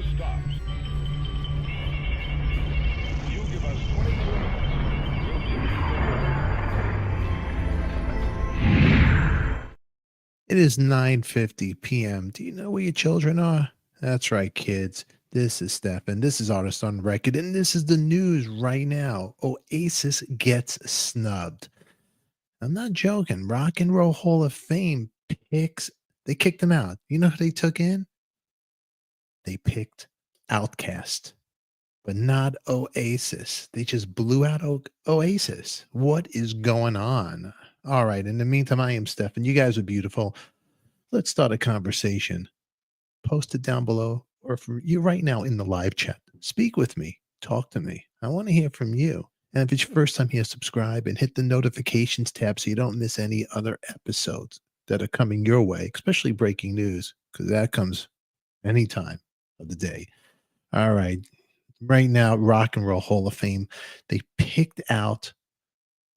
never stops. You give us 24 hours, we'll give you the world. It is 9:50 p.m. Do you know where your children are? That's right, kids. This is Stefan. This is Artist on Record, and this is the news right now. Oasis gets snubbed. I'm not joking. Rock and Roll Hall of Fame they kicked them out. You know who they took in? They picked Outkast, but not Oasis. They just blew out Oasis. What is going on? All right. In the meantime, I am Stefan. You guys are beautiful. Let's start a conversation. Post it down below, or if you're right now in the live chat, speak with me, talk to me. I want to hear from you. And if it's your first time here, subscribe and hit the notifications tab so you don't miss any other episodes that are coming your way, especially breaking news, because that comes anytime of the day. All right. Right now, Rock and Roll Hall of Fame, they picked out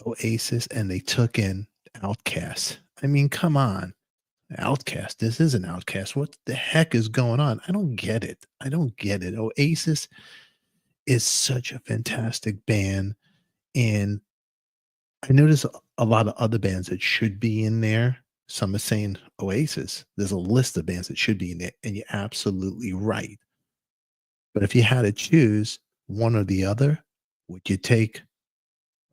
Oasis and they took in Outkast. I mean, come on. Outkast. This is an Outkast. What the heck is going on? I don't get it. I don't get it. Oasis is such a fantastic band. And I notice a lot of other bands that should be in there. Some are saying Oasis. There's a list of bands that should be in there. And you're absolutely right. But if you had to choose one or the other, would you take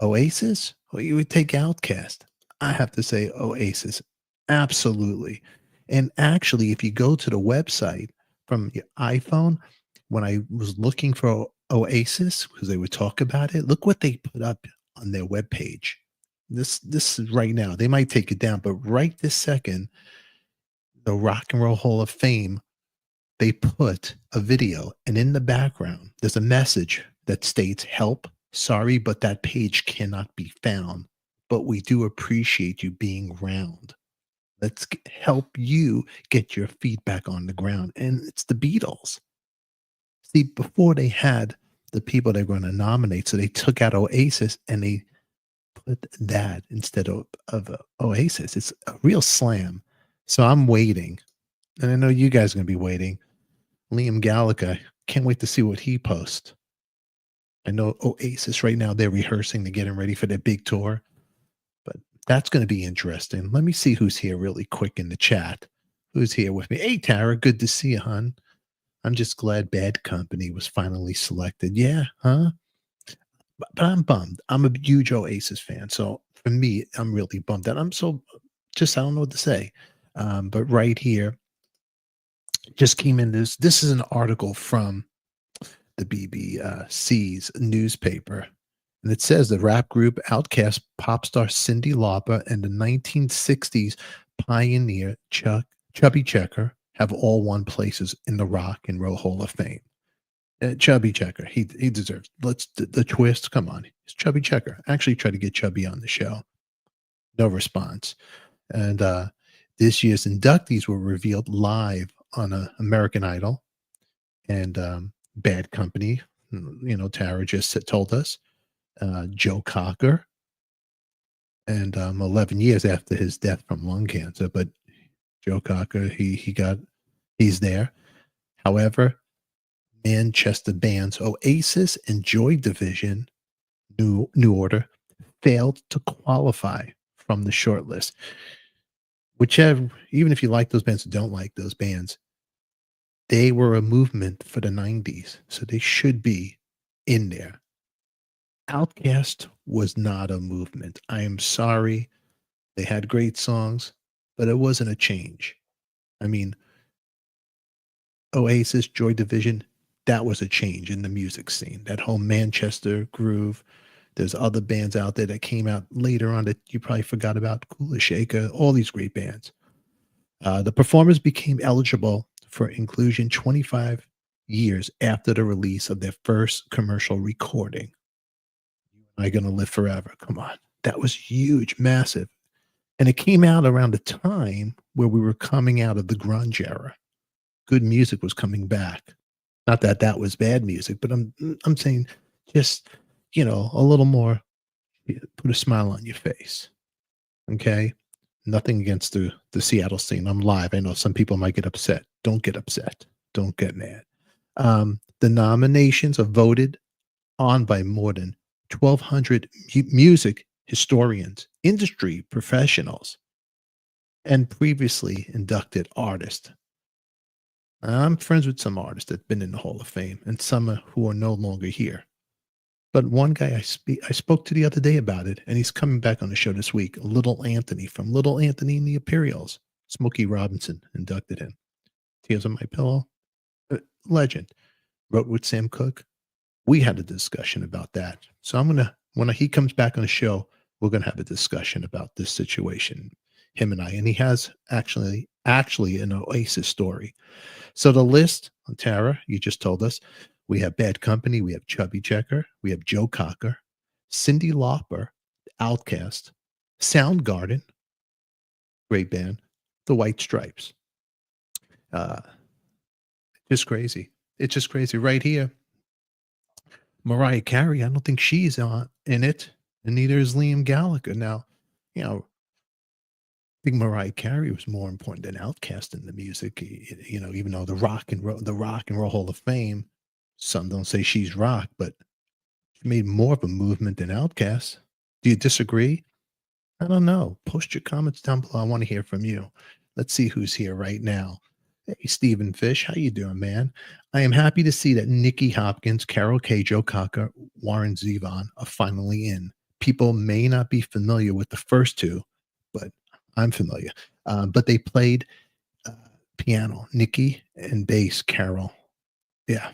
Oasis or you would take Outkast? I have to say Oasis. Absolutely. And actually, if you go to the website from your iPhone, when I was looking for Oasis, because they would talk about it, look what they put up on their webpage. This is right now. They might take it down, but right this second, the Rock and Roll Hall of Fame, they put a video, and in the background, there's a message that states, "Help, sorry, but that page cannot be found. But we do appreciate you being around. Let's help you get your feet back on the ground." And it's the Beatles. See, before they had the people they were going to nominate, so they took out Oasis and they put that instead of Oasis. It's a real slam. So I'm waiting, and I know you guys are going to be waiting. Liam Gallagher, can't wait to see what he posts. I know Oasis right now, they're rehearsing, they're getting ready for their big tour, but that's going to be interesting. Let me see who's here really quick in the chat. Who's here with me? Hey, Tara, good to see you, hon. I'm just glad Bad Company was finally selected. Yeah, huh? But I'm bummed. I'm a huge Oasis fan. So for me, I'm really bummed that I don't know what to say. But right here, just came in this is an article from the BBC's newspaper, and it says the rap group Outkast pop star Cyndi Lauper and the 1960s pioneer Chubby Checker have all won places in the Rock and Roll Hall of Fame. Chubby Checker, he deserves. The twist. Come on, it's Chubby Checker. I actually tried to get Chubby on the show, no response. And this year's inductees were revealed live on American Idol and Bad Company. You know, Tara just told us. Joe Cocker, and 11 years after his death from lung cancer. But Joe Cocker, he's there. However, Manchester bands Oasis and Joy Division, New Order, failed to qualify from the shortlist. Whichever, even if you like those bands or don't like those bands, they were a movement for the 90s, so they should be in there. Outkast was not a movement. I am sorry. They had great songs, but it wasn't a change. I mean, Oasis, Joy Division, that was a change in the music scene. That whole Manchester groove. There's other bands out there that came out later on that you probably forgot about. Kula Shaker, all these great bands. The performers became eligible for inclusion 25 years after the release of their first commercial recording. Am I Gonna Live Forever? Come on. That was huge, massive. And it came out around the time where we were coming out of the grunge era. Good music was coming back. Not that that was bad music, but I'm saying just, a little more, put a smile on your face. Okay? Nothing against the Seattle scene. I'm live. I know some people might get upset. Don't get upset. Don't get mad. The nominations are voted on by more than 1,200 music historians, industry professionals, and previously inducted artists. I'm friends with some artists that have been in the Hall of Fame and some who are no longer here. But one guy I spoke to the other day about it, and he's coming back on the show this week. Little Anthony from Little Anthony and the Imperials. Smokey Robinson inducted him. Tears on My Pillow, legend. Wrote with Sam Cooke. We had a discussion about that. So I'm gonna when he comes back on the show, we're gonna have a discussion about this situation, him and I. And he has actually an Oasis story. So the list, Tara, you just told us, we have Bad Company, we have Chubby Checker, we have Joe Cocker, Cyndi Lauper, Outkast, Soundgarden, great band, The White Stripes. Uh, just crazy. It's just crazy. Right here, Mariah Carey, I don't think she's in it, and neither is Liam Gallagher. Now, you know, I think Mariah Carey was more important than Outkast in the music. Even though the Rock and Roll Hall of Fame, some don't say she's rock, but she made more of a movement than Outkast. Do you disagree? I don't know. Post your comments down below. I want to hear from you. Let's see who's here right now. Hey, Stephen Fish, how you doing, man? I am happy to see that Nikki Hopkins, Carol Kay, Joe Cocker, Warren Zevon are finally in. People may not be familiar with the first two, but I'm familiar. But they played uh, piano, Nikki, and bass, Carol. Yeah,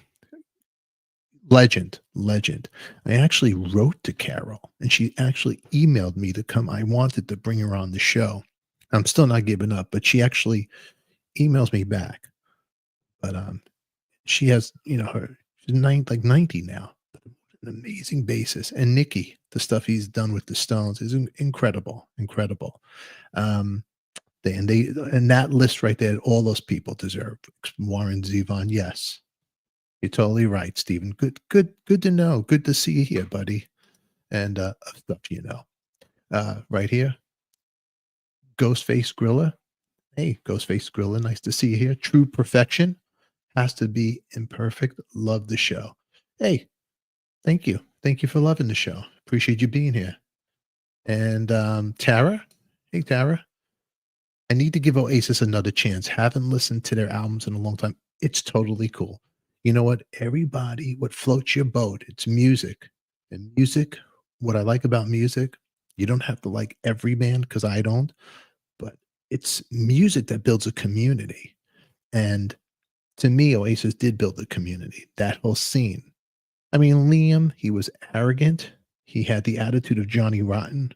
legend. I actually wrote to Carol, and she actually emailed me to come. I wanted to bring her on the show. I'm still not giving up, but she actually emails me back. But she has, she's 90 now. An amazing bassist. And Nicky, the stuff he's done with the Stones is incredible, incredible. Um, and that list right there, all those people deserve. Warren Zevon, yes, you're totally right, Stephen. Good to know. Good to see you here, buddy. And stuff right here, Ghostface Grilla. Hey, Ghostface Grilla, nice to see you here. True Perfection has to be imperfect. Love the show. Hey, thank you. Thank you for loving the show. Appreciate you being here. And Tara, hey Tara, I need to give Oasis another chance. Haven't listened to their albums in a long time. It's totally cool. You know what? Everybody, what floats your boat, it's music. And music, what I like about music, you don't have to like every band because I don't, but it's music that builds a community. And to me, Oasis did build a community, that whole scene. I mean, Liam, he was arrogant. He had the attitude of Johnny Rotten.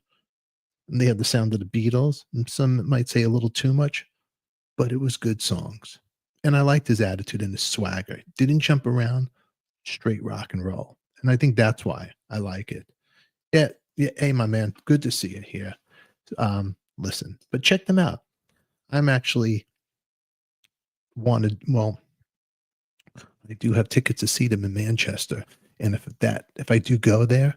And they had the sound of the Beatles. And some might say a little too much, but it was good songs. And I liked his attitude and his swagger. Didn't jump around, straight rock and roll. And I think that's why I like it. Yeah, yeah. Hey, my man, good to see you here. Listen, but check them out. I'm actually well, I do have tickets to see them in Manchester. And if I do go there,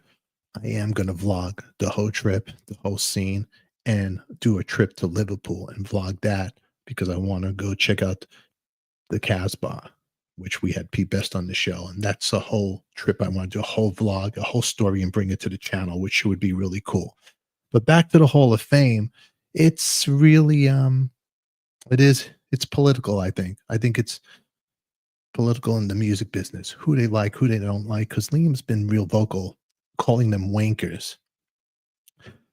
I am going to vlog the whole trip, the whole scene, and do a trip to Liverpool and vlog that because I want to go check out the Casbah, which we had Pete Best on the show. And that's a whole trip. I want to do a whole vlog, a whole story, and bring it to the channel, which would be really cool. But back to the Hall of Fame, it's really it's political, I think. I think it's political in the music business, who they like, who they don't like, because Liam's been real vocal calling them wankers.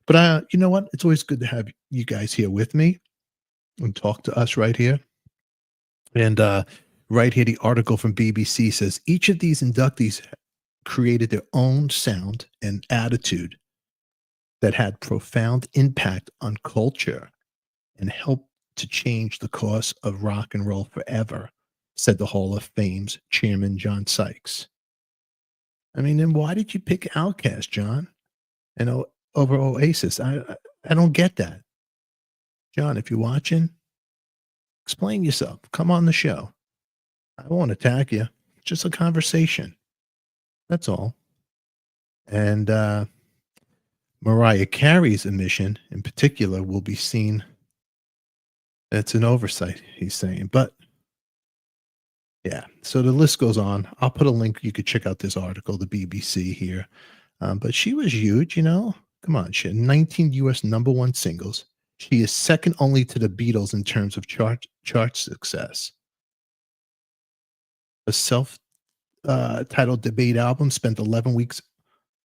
But you know what? It's always good to have you guys here with me and talk to us right here. And right here, the article from BBC says each of these inductees created their own sound and attitude that had profound impact on culture and helped to change the course of rock and roll forever, said the Hall of Fame's chairman, John Sykes. I mean, then why did you pick Outkast, John, and over Oasis? I don't get that. John, if you're watching, explain yourself. Come on the show. I won't attack you. Just a conversation. That's all. And Mariah Carey's omission in particular will be seen. It's an oversight, he's saying. But Yeah. So the list goes on. I'll put a link. You could check out this article, the BBC here. But she was huge, you know. Come on, she had 19 U.S. number one singles. She is second only to the Beatles in terms of chart success. A self titled debate album spent 11 weeks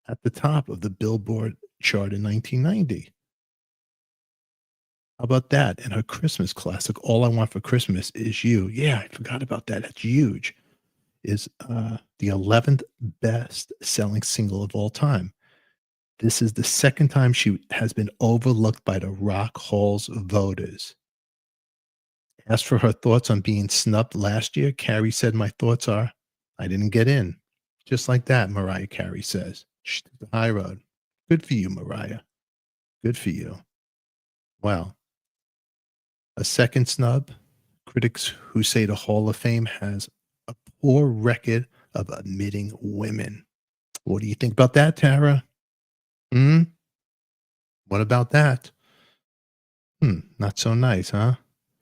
at the top of the Billboard chart in 1990. How about that? And her Christmas classic, All I Want for Christmas Is You. Yeah, I forgot about that. That's huge. Is the 11th best selling single of all time. This is the second time she has been overlooked by the Rock Hall's voters. Asked for her thoughts on being snubbed last year, Carey said, "My thoughts are, I didn't get in." Just like that, Mariah Carey says. She took the high road. Good for you, Mariah. Good for you. Well, a second snub. Critics who say the Hall of Fame has a poor record of admitting women. What do you think about that, Tara? Hmm? What about that? Not so nice, huh?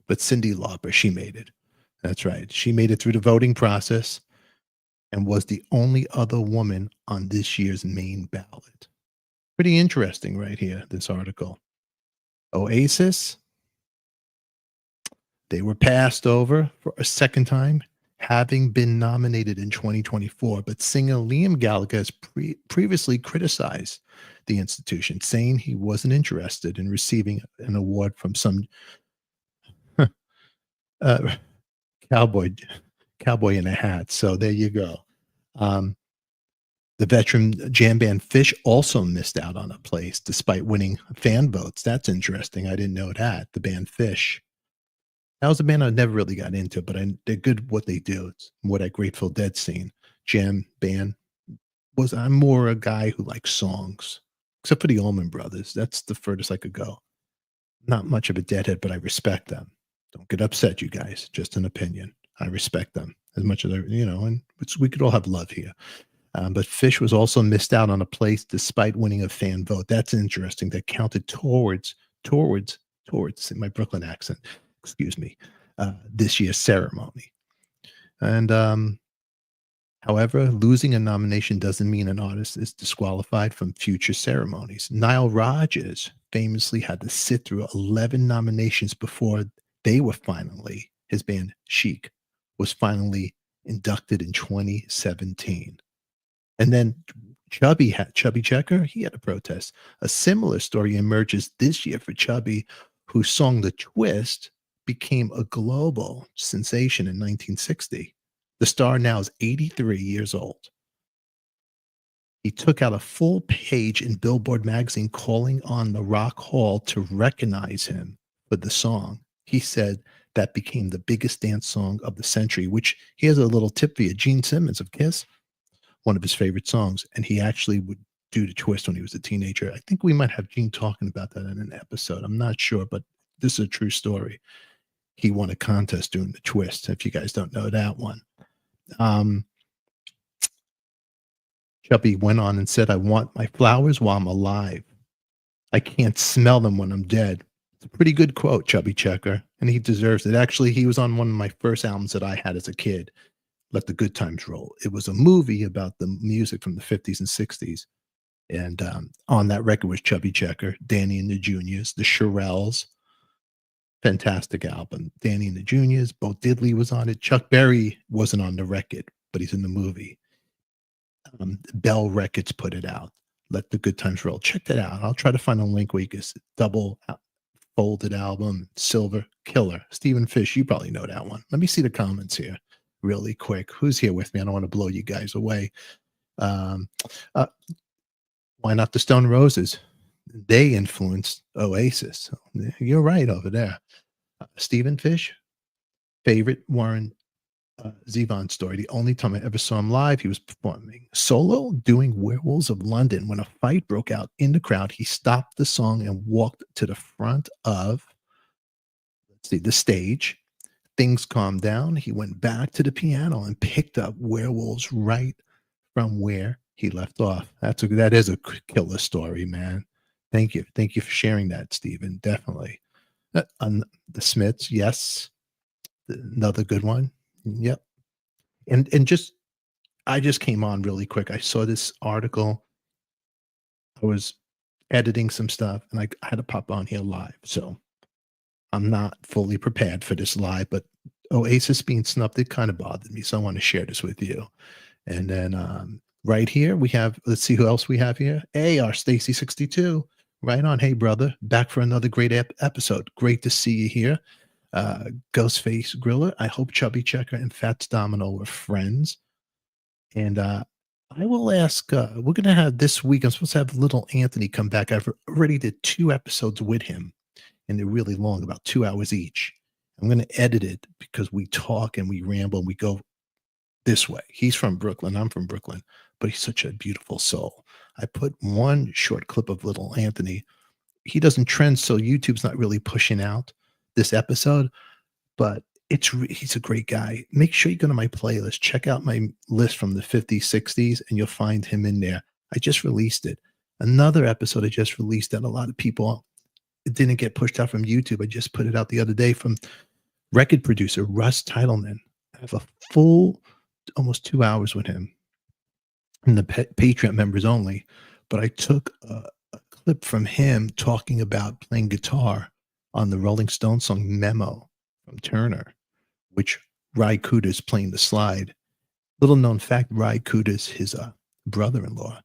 But Cyndi Lauper, she made it. That's right. She made it through the voting process and was the only other woman on this year's main ballot. Pretty interesting right here, this article. Oasis, they were passed over for a second time, having been nominated in 2024. But singer Liam Gallagher has previously criticized the institution, saying he wasn't interested in receiving an award from some uh, cowboy cowboy in a hat. So there you go. Um, the veteran jam band Fish also missed out on a place despite winning fan votes. That's interesting. I didn't know that. The band Fish. That was a band I never really got into, but they're good at what they do. It's what I Grateful Dead scene. Jam band was I'm more a guy who likes songs, except for the Allman Brothers. That's the furthest I could go. Not much of a deadhead, but I respect them. Don't get upset, you guys. Just an opinion. I respect them as much as and we could all have love here. But Fish was also missed out on a place despite winning a fan vote. That's interesting. That counted towards in my Brooklyn accent. Excuse me. This year's ceremony. And however, losing a nomination doesn't mean an artist is disqualified from future ceremonies. Nile Rodgers famously had to sit through 11 nominations before they were finally, his band Chic was finally inducted in 2017. And then Chubby Checker, he had a protest. A similar story emerges this year for Chubby, whose song The Twist became a global sensation in 1960. The star now is 83 years old. He took out a full page in Billboard magazine calling on the Rock Hall to recognize him for the song. He said that became the biggest dance song of the century, which here's a little tip for you. Gene Simmons of Kiss, one of his favorite songs, and he actually would do The Twist when he was a teenager. I think we might have Gene talking about that in an episode. I'm not sure, but this is a true story. He won a contest doing The Twist, if you guys don't know that one. Chubby went on and said, "I want my flowers while I'm alive. I can't smell them when I'm dead." It's a pretty good quote, Chubby Checker, and he deserves it. Actually, he was on one of my first albums that I had as a kid, Let the Good Times Roll. It was a movie about the music from the 50s and 60s. And on that record was Chubby Checker, Danny and the Juniors, the Shirelles. Fantastic album. Danny and the Juniors, Bo Diddley was on it. Chuck Berry wasn't on the record, but he's in the movie. Bell Records put it out. Let the Good Times Roll. Check that out. I'll try to find a link where you can double folded album, silver killer. Stephen Fish, you probably know that one. Let me see the comments here really quick. Who's here with me? I don't want to blow you guys away. Um, uh, why not the Stone Roses? They influenced Oasis. You're right over there. Stephen Fish, favorite Warren Zevon story. The only time I ever saw him live, he was performing solo doing Werewolves of London. When a fight broke out in the crowd, he stopped the song and walked to the front of, let's see, the stage. Things calmed down. He went back to the piano and picked up Werewolves right from where he left off. That is a killer story, man. Thank you. Thank you for sharing that, Stephen. Definitely. The Smiths, yes. Another good one. Yep. And just I just came on really quick. I saw this article. I was editing some stuff, and I had to pop on here live. So I'm not fully prepared for this live, but Oasis being snubbed, it kind of bothered me. So I want to share this with you. And then right here we have, let's see who else we have here. Hey, our Stacy 62. Right on. Hey, brother. Back for another great episode. Great to see you here. Ghostface Griller. I hope Chubby Checker and Fats Domino were friends. And I will ask, we're going to have this week, I'm supposed to have little Anthony come back. I've already did 2 episodes with him, and they're really long, about 2 hours each. I'm going to edit it because we talk and we ramble and we go this way. He's from Brooklyn. I'm from Brooklyn, but he's such a beautiful soul. I put one short clip of little Anthony. He doesn't trend, so YouTube's not really pushing out this episode, but he's a great guy. Make sure you go to my playlist. Check out my list from the 50s, 60s, and you'll find him in there. I just released it. Another episode I just released that a lot of people, it didn't get pushed out from YouTube. I just put it out the other day from record producer Russ Titleman. I have a full almost 2 hours with him and the Patreon members only. But I took a clip from him talking about playing guitar on the Rolling Stone song Memo from Turner, which Ry Cooder's playing the slide. Little known fact, Ry Cooder's his brother-in-law.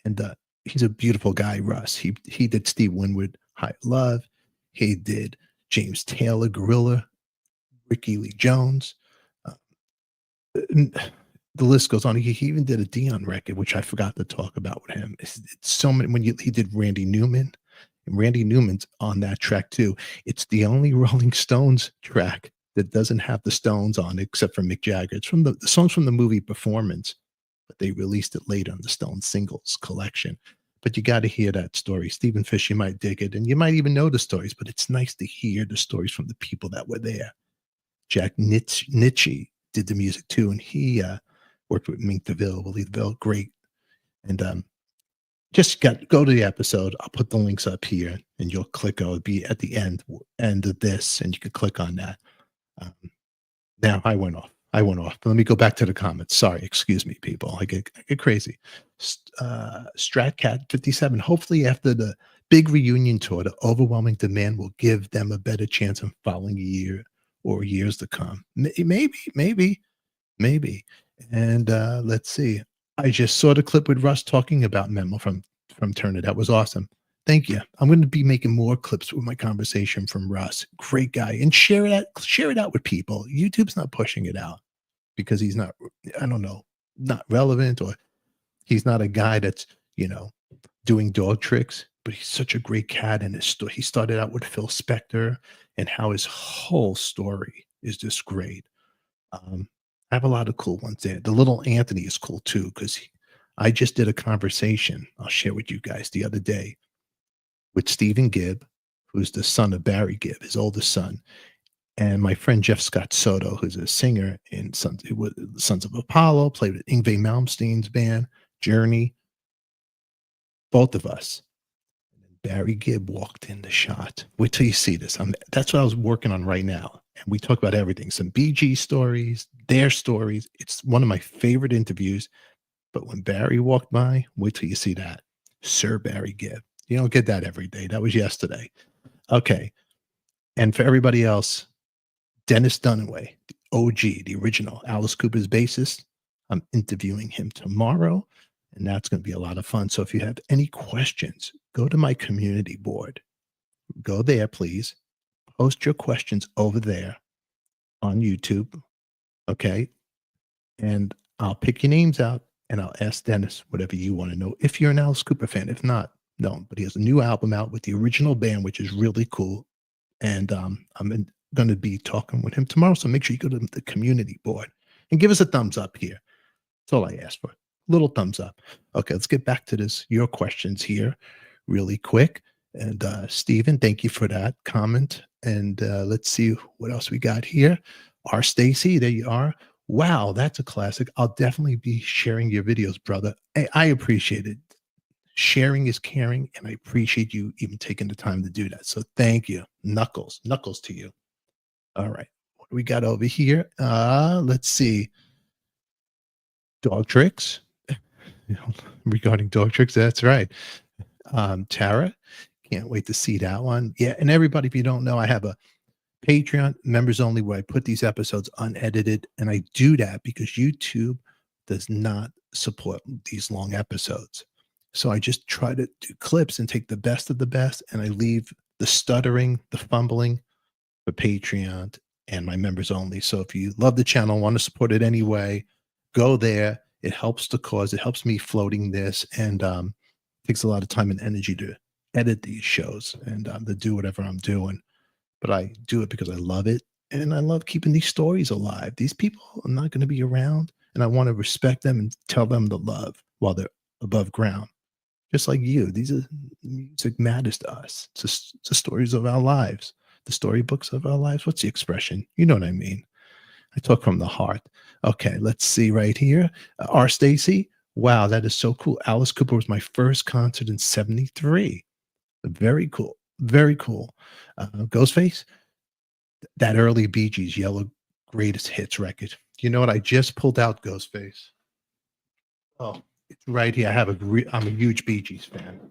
And he's a beautiful guy, Russ. He did Steve Winwood, High Love. He did James Taylor, Gorilla, Ricky Lee Jones. The list goes on. He even did a Dion record, which I forgot to talk about with him. It's so many. He did Randy Newman, and Randy Newman's on that track too. It's the only Rolling Stones track that doesn't have the Stones on it, except for Mick Jagger. It's from the songs from the movie Performance, but they released it later on the Stones singles collection. But you got to hear that story. Stephen Fish, you might dig it, and you might even know the stories, but it's nice to hear the stories from the people that were there. Jack Nitzsche did the music too, and he worked with Mink DeVille, Willie DeVille, great. And just go to the episode. I'll put the links up here, and you'll click. It'll be at the end of this, and you can click on that. Now I went off. Let me go back to the comments. Sorry, excuse me, people. I get crazy. Stratcat 57. Hopefully, after the big reunion tour, the overwhelming demand will give them a better chance in following year or years to come. Maybe. And let's see. I just saw the clip with Russ talking about Memo from Turner. That was awesome. Thank you. I'm going to be making more clips with my conversation from Russ. Great guy. And share it out with people. YouTube's not pushing it out because he's not, I don't know, not relevant, or he's not a guy that's, doing dog tricks, but he's such a great cat. And he started out with Phil Spector, and how his whole story is just great. I have a lot of cool ones there. The little Anthony is cool too, because I just did a conversation I'll share with you guys the other day with Stephen Gibb, who's the son of Barry Gibb, his oldest son, and my friend Jeff Scott Soto, who's a singer in Sons of Apollo, played with Yngwie Malmsteen's band, Journey, both of us. Barry Gibb walked in the shot. Wait till you see this. That's what I was working on right now. And we talk about everything, some BG stories, their stories. It's one of my favorite interviews. But when Barry walked by, wait till you see that. Sir Barry Gibb. You don't get that every day. That was yesterday. Okay. And for everybody else, Dennis Dunaway, the OG, the original, Alice Cooper's bassist. I'm interviewing him tomorrow, and that's going to be a lot of fun. So if you have any questions, go to my community board. Go there, please. Post your questions over there on YouTube. Okay. And I'll pick your names out, and I'll ask Dennis whatever you want to know. If you're an Alice Cooper fan, if not, no. But he has a new album out with the original band, which is really cool. And I'm going to be talking with him tomorrow. So make sure you go to the community board and give us a thumbs up here. That's all I ask for. Little thumbs up. Okay, let's get back to your questions here really quick. And Stephen, thank you for that comment. And let's see what else we got here. R. Stacy, there you are. Wow, that's a classic. I'll definitely be sharing your videos, brother. I appreciate it. Sharing is caring, and I appreciate you even taking the time to do that. So thank you. Knuckles to you. All right. What do we got over here? Let's see. Dog tricks. You know, regarding dog tricks, that's right. Tara, can't wait to see that one. Yeah, and everybody, if you don't know, I have a Patreon members only where I put these episodes unedited, and I do that because YouTube does not support these long episodes. So I just try to do clips and take the best of the best, and I leave the stuttering, the fumbling for Patreon and my members only. So if you love the channel, want to support it anyway, go there. It helps the cause. It helps me floating this, and takes a lot of time and energy to edit these shows and to do whatever I'm doing. But I do it because I love it, and I love keeping these stories alive. These people are not going to be around, and I want to respect them and tell them the love while they're above ground. Just like you, these are music matters to us. It's the stories of our lives, the storybooks of our lives. What's the expression? You know what I mean. I talk from the heart. Okay, let's see right here. R. Stacy. Wow, that is so cool. Alice Cooper was my first concert in '73. Very cool. Very cool. Ghostface, that early Bee Gees Yellow Greatest Hits record. You know what? I just pulled out Ghostface. Oh, it's right here. I'm a huge Bee Gees fan.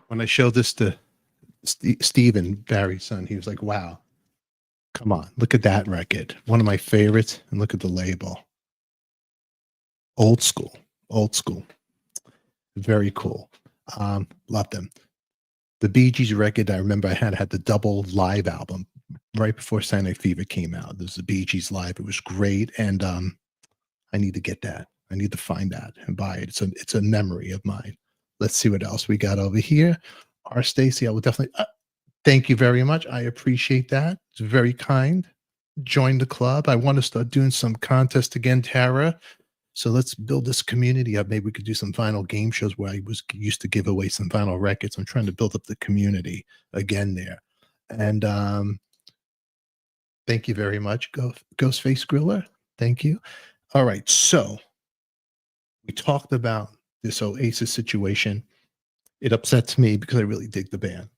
When I showed this to Steven, Barry's son, he was like, wow, come on, look at that record. One of my favorites. And look at the label. Old school. Old school. Very cool. Love them. The Bee Gees record I remember I had the double live album right before Saturday Night Fever came out. There's the Bee Gees live. It was great, and I need to get that. I need to find that and buy it. It's a memory of mine. Let's see what else we got over here. R. Stacy, I will definitely thank you very much. I appreciate that. It's very kind. Join the club. I want to start doing some contest again, Tara. So let's build this community up. Maybe we could do some final game shows where I used to give away some vinyl records. I'm trying to build up the community again there. And thank you very much, Ghostface Griller. Thank you. All right. So we talked about this Oasis situation. It upsets me because I really dig the band.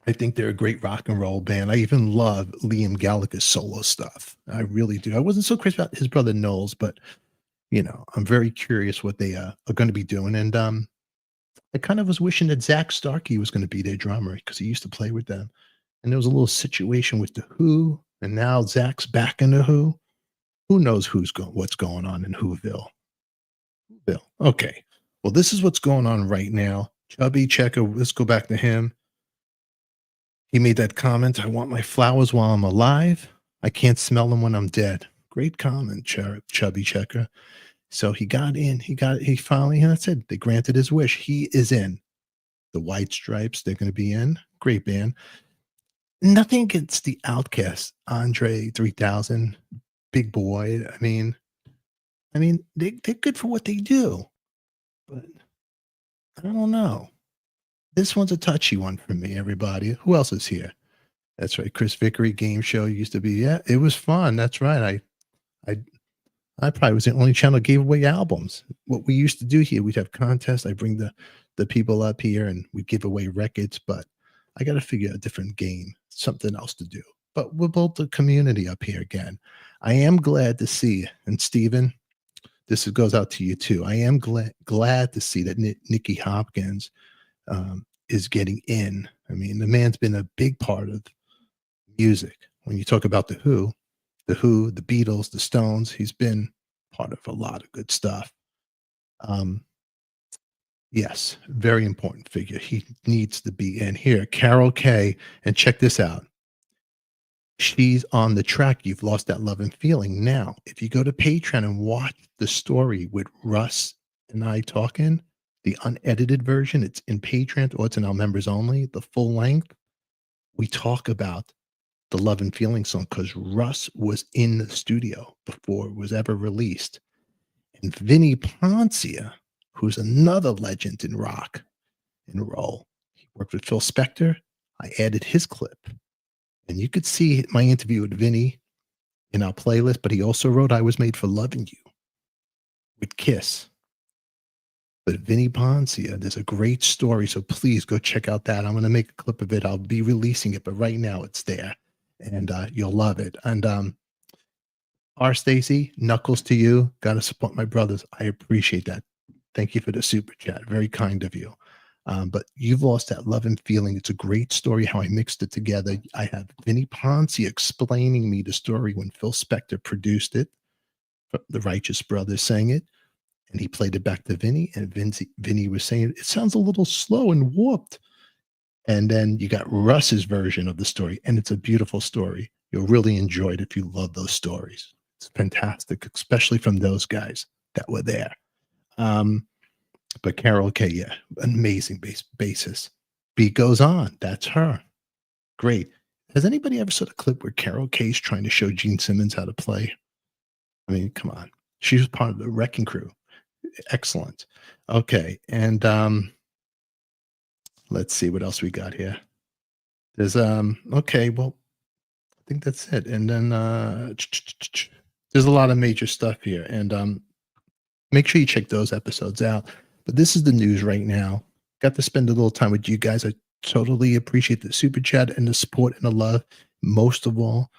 I think they're a great rock and roll band. I even love Liam Gallagher's solo stuff. I really do. I wasn't so crazy about his brother Knowles, but I'm very curious what they are going to be doing. And I kind of was wishing that Zach Starkey was going to be their drummer because he used to play with them. And there was a little situation with the Who, and now Zach's back in the Who. Who knows what's going on in Whoville? Whoville. Okay. Well, this is what's going on right now. Chubby Checker. Let's go back to him. He made that comment, I want my flowers while I'm alive. I can't smell them when I'm dead. Great comment, Chubby Checker. So he got in. He finally, that's it. They granted his wish. He is in. The White Stripes, they're going to be in. Great band. Nothing against the Outkast. Andre 3000, Big Boy. I mean, they're good for what they do. But I don't know. This one's a touchy one for me, everybody. Who else is here? That's right. Chris Vickery game show used to be. Yeah, it was fun. That's right. I probably was the only channel that gave away albums. What we used to do here, we'd have contests. I bring the people up here and we give away records, but I got to figure out a different game, something else to do. But we'll build the community up here again. I am glad to see, and Steven, this goes out to you too. I am glad to see that Nicky Hopkins is getting in. I mean, the man's been a big part of music. When you talk about the Who, the Beatles, the Stones, he's been part of a lot of good stuff. Yes, very important figure. He needs to be in here. Carol Kay, and check this out. She's on the track. You've lost that love and feeling. Now, if you go to Patreon and watch the story with Russ and I talking, the unedited version, it's in Patreon or it's in our members only, the full length, we talk about the Love and Feeling song because Russ was in the studio before it was ever released. And Vinnie Poncia, who's another legend in rock and roll, he worked with Phil Spector. I added his clip. And you could see my interview with Vinnie in our playlist, but he also wrote I Was Made for Loving You with Kiss. But Vinnie Poncia, there's a great story, so please go check out that. I'm going to make a clip of it. I'll be releasing it, but right now it's there. and you'll love it. And R. Stacy, knuckles to you. Got to support my brothers. I appreciate that. Thank you for the super chat. Very kind of you. But you've lost that love and feeling. It's a great story how I mixed it together. I have Vinnie Ponce explaining me the story when Phil Spector produced it. The Righteous Brothers sang it, and he played it back to Vinny, and Vinny was saying it sounds a little slow and warped. And then you got Russ's version of the story, and it's a beautiful story. You'll really enjoy it if you love those stories. It's fantastic, especially from those guys that were there. But Carol K, yeah, amazing basis. Beat goes on. That's her. Great. Has anybody ever saw the clip where Carol K's trying to show Gene Simmons how to play? I mean, come on. She was part of the Wrecking Crew. Excellent. Okay. And let's see what else we got here. There's okay, well, I think that's it. And then there's a lot of major stuff here. And make sure you check those episodes out. But this is the news right now. Got to spend a little time with you guys. I totally appreciate the super chat and the support and the love. Most of all,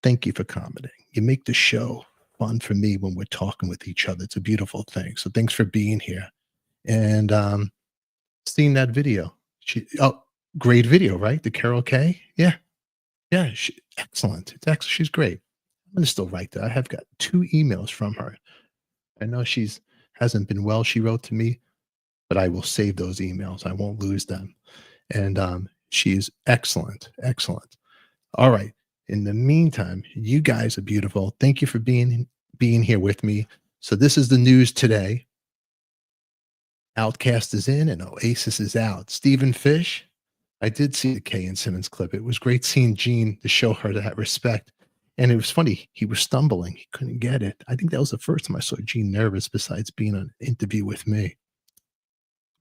thank you for commenting. You make the show fun for me when we're talking with each other. It's a beautiful thing. So thanks for being here. And seeing that video. Great video, right? The Carol K. Yeah. Yeah. Excellent. It's actually, she's great. I'm gonna still write that. I have got 2 emails from her. I know she's hasn't been well, she wrote to me, but I will save those emails. I won't lose them. And she's excellent. Excellent. All right. In the meantime, you guys are beautiful. Thank you for being here with me. So this is the news today. Outkast is in and Oasis is out. Stephen Fish, I did see the Kay and Simmons clip. It was great seeing Gene to show her that respect. And it was funny. He was stumbling. He couldn't get it. I think that was the first time I saw Gene nervous besides being on an interview with me.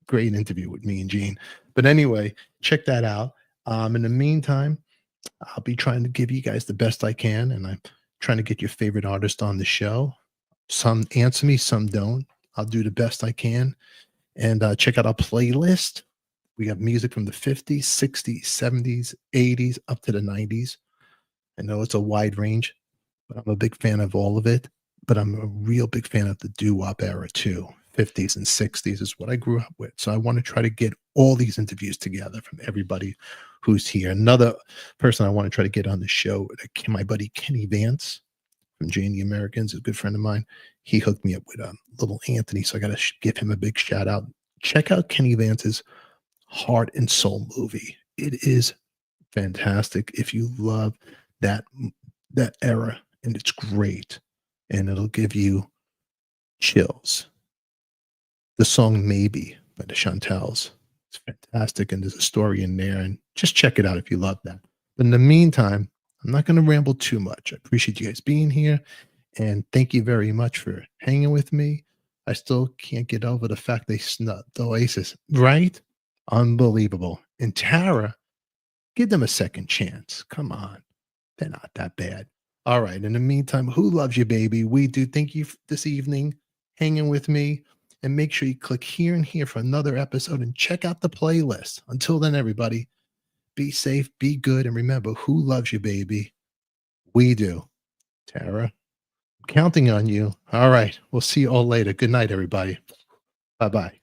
Great interview with me and Gene. But anyway, check that out. In the meantime, I'll be trying to give you guys the best I can. And I'm trying to get your favorite artist on the show. Some answer me, some don't. I'll do the best I can. And check out our playlist. We have music from the 50s, 60s, 70s, 80s, up to the 90s. I know it's a wide range, but I'm a big fan of all of it. But I'm a real big fan of the doo-wop era too. 50s and 60s is what I grew up with. So I want to try to get all these interviews together from everybody who's here. Another person I want to try to get on the show, my buddy Kenny Vance from Jane the Americans, a good friend of mine. He hooked me up with little Anthony, so I got to give him a big shout out. Check out Kenny Vance's Heart and Soul movie. It is fantastic if you love that era, and it's great, and it'll give you chills. The song Maybe by the Chantels, it's fantastic, and there's a story in there, and just check it out if you love that. But in the meantime, I'm not going to ramble too much. I appreciate you guys being here, and thank you very much for hanging with me. I still can't get over the fact they snubbed Oasis, right? Unbelievable. And Tara, give them a second chance. Come on. They're not that bad. All right. In the meantime, who loves you, baby? We do. Thank you this evening hanging with me. And make sure you click here and here for another episode and check out the playlist. Until then, everybody, be safe, be good, and remember, who loves you, baby? We do. Tara, I'm counting on you. All right. We'll see you all later. Good night, everybody. Bye-bye.